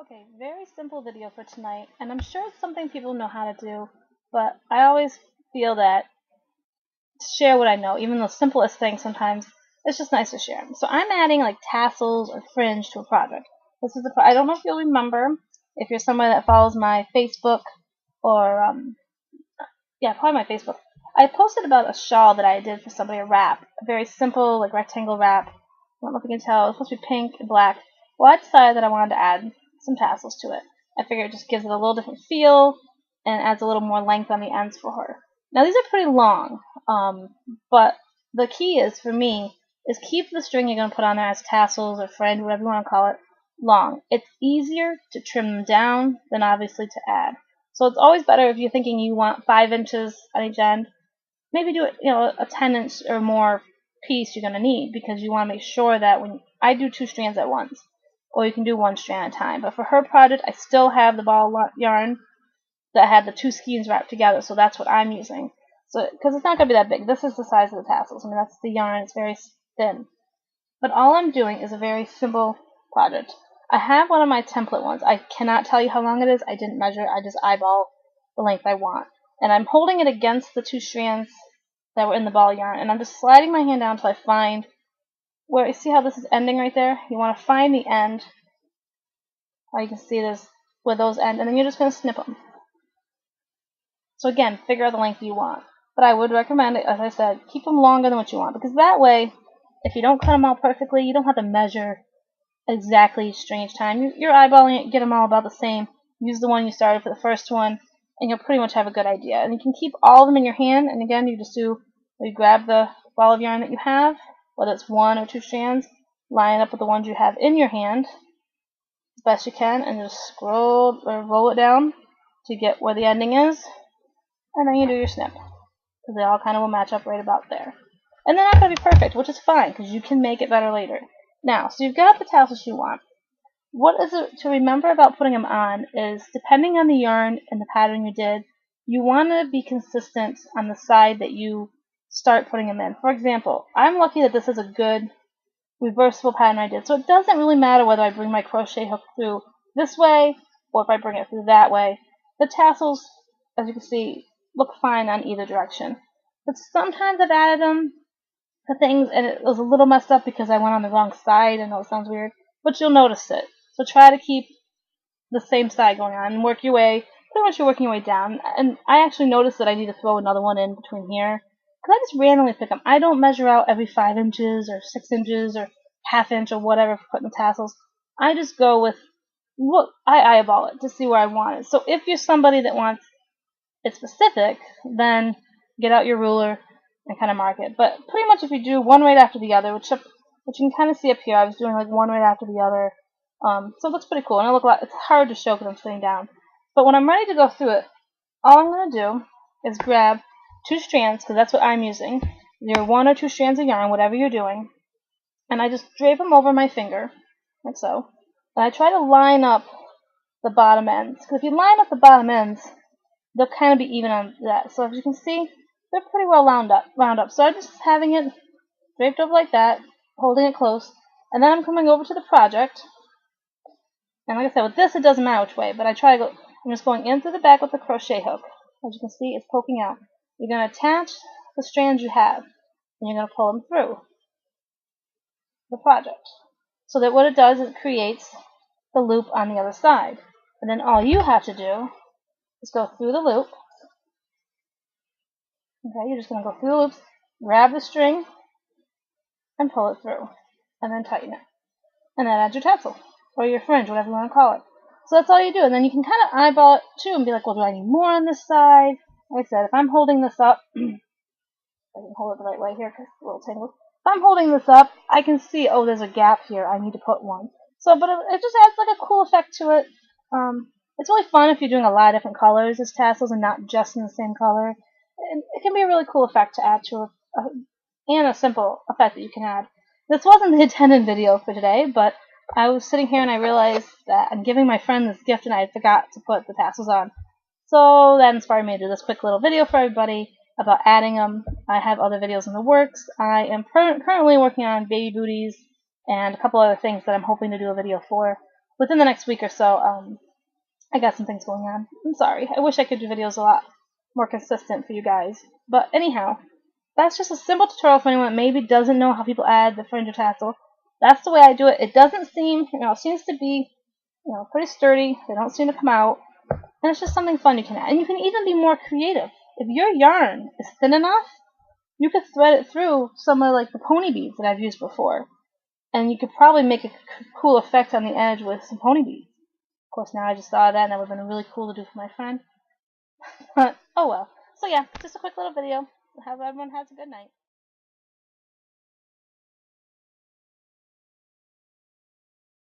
Okay, very simple video for tonight, and I'm sure it's something people know how to do, but I always feel that to share what I know, even the simplest things sometimes, it's just nice to share. So I'm adding like tassels or fringe to a project. I don't know if you'll remember, if you're somebody that follows my Facebook or, yeah, probably my Facebook. I posted about a shawl that I did for somebody, a wrap, a very simple like rectangle wrap. I don't know if you can tell, it's supposed to be pink and black. Well, I decided that I wanted to add some tassels to it. I figured it just gives it a little different feel and adds a little more length on the ends for her. Now these are pretty long, but the key is for me is keep the string you're going to put on there as tassels or fringe, whatever you want to call it, long. It's easier to trim them down than obviously to add. So it's always better if you're thinking you want 5 inches on each end, maybe do it, a 10-inch or more piece you're going to need, because you want to make sure that when I do 2 strands at once, or you can do 1 strand at a time. But for her project, I still have the ball yarn that had the 2 skeins wrapped together, so that's what I'm using. So, because it's not going to be that big. This is the size of the tassels. I mean, that's the yarn. It's very thin. But all I'm doing is a very simple project. I have one of my template ones. I cannot tell you how long it is. I didn't measure. I just eyeball the length I want. And I'm holding it against the 2 strands that were in the ball yarn, and I'm just sliding my hand down until I find where, you see how this is ending right there? You want to find the end. How you can see this, where those end, and then you're just going to snip them. So again, figure out the length you want. But I would recommend, as I said, keep them longer than what you want, because that way, if you don't cut them all perfectly, you don't have to measure exactly string each time. You're eyeballing it, get them all about the same. Use the one you started for the first one, and you'll pretty much have a good idea. And you can keep all of them in your hand, and again, you grab the ball of yarn that you have, whether it's 1 or 2 strands, line it up with the ones you have in your hand as best you can, and just scroll or roll it down to get where the ending is, and then you do your snip, because they all kind of will match up right about there. And they're not going to be perfect, which is fine, because you can make it better later. Now, so you've got the tassels you want. What is it to remember about putting them on is, depending on the yarn and the pattern you did, you want to be consistent on the side that you start putting them in. For example, I'm lucky that this is a good reversible pattern I did, so it doesn't really matter whether I bring my crochet hook through this way or if I bring it through that way. The tassels, as you can see, look fine on either direction. But sometimes I've added them to things and it was a little messed up because I went on the wrong side. I know it sounds weird, but you'll notice it. So try to keep the same side going on and work your way, pretty much you're working your way down. And I actually noticed that I need to throw another one in between here, because I just randomly pick them. I don't measure out every 5 inches or 6 inches or ½ inch or whatever for putting the tassels. I just go with what I eyeball it to see where I want it. So if you're somebody that wants it specific, then get out your ruler and kind of mark it. But pretty much if you do one right after the other, which you can kind of see up here, I was doing like one right after the other. So it looks pretty cool, and it's hard to show because I'm sitting down. But when I'm ready to go through it, all I'm going to do is grab 2 strands, because that's what I'm using, either 1 or 2 strands of yarn, whatever you're doing, and I just drape them over my finger, like so, and I try to line up the bottom ends, because if you line up the bottom ends, they'll kind of be even on that. So as you can see, they're pretty well wound up. So I'm just having it draped over like that, holding it close, and then I'm coming over to the project. And like I said, with this, it doesn't matter which way, but I'm just going in through the back with the crochet hook. As you can see, it's poking out. You're going to attach the strands you have, and you're going to pull them through the project. So that what it does is it creates the loop on the other side. And then all you have to do is go through the loop. Okay, you're just going to go through the loops, grab the string, and pull it through, and then tighten it. And then add your tassel, or your fringe, whatever you want to call it. So that's all you do, and then you can kind of eyeball it too and be like, well, do I need more on this side? Like I said, if I'm holding this up, I can hold it the right way here because it's a little tangled. If I'm holding this up, I can see, oh, there's a gap here. I need to put one. So, but it just adds like a cool effect to it. It's really fun if you're doing a lot of different colors as tassels and not just in the same color. And it can be a really cool effect to add to and a simple effect that you can add. This wasn't the intended video for today, but I was sitting here and I realized that I'm giving my friend this gift and I forgot to put the tassels on. So that inspired me to do this quick little video for everybody about adding them. I have other videos in the works. I am currently working on baby booties and a couple other things that I'm hoping to do a video for. within the next week or so, I got some things going on. I'm sorry. I wish I could do videos a lot more consistent for you guys. But anyhow, that's just a simple tutorial for anyone that maybe doesn't know how people add the fringe or tassel. That's the way I do it. It doesn't seem, it seems to be, pretty sturdy. They don't seem to come out. And it's just something fun you can add. And you can even be more creative. If your yarn is thin enough, you could thread it through some of like the pony beads that I've used before. And you could probably make a cool effect on the edge with some pony beads. Of course, now I just thought of that, and that would have been really cool to do for my friend. But, oh well. So yeah, just a quick little video. Everyone has a good night.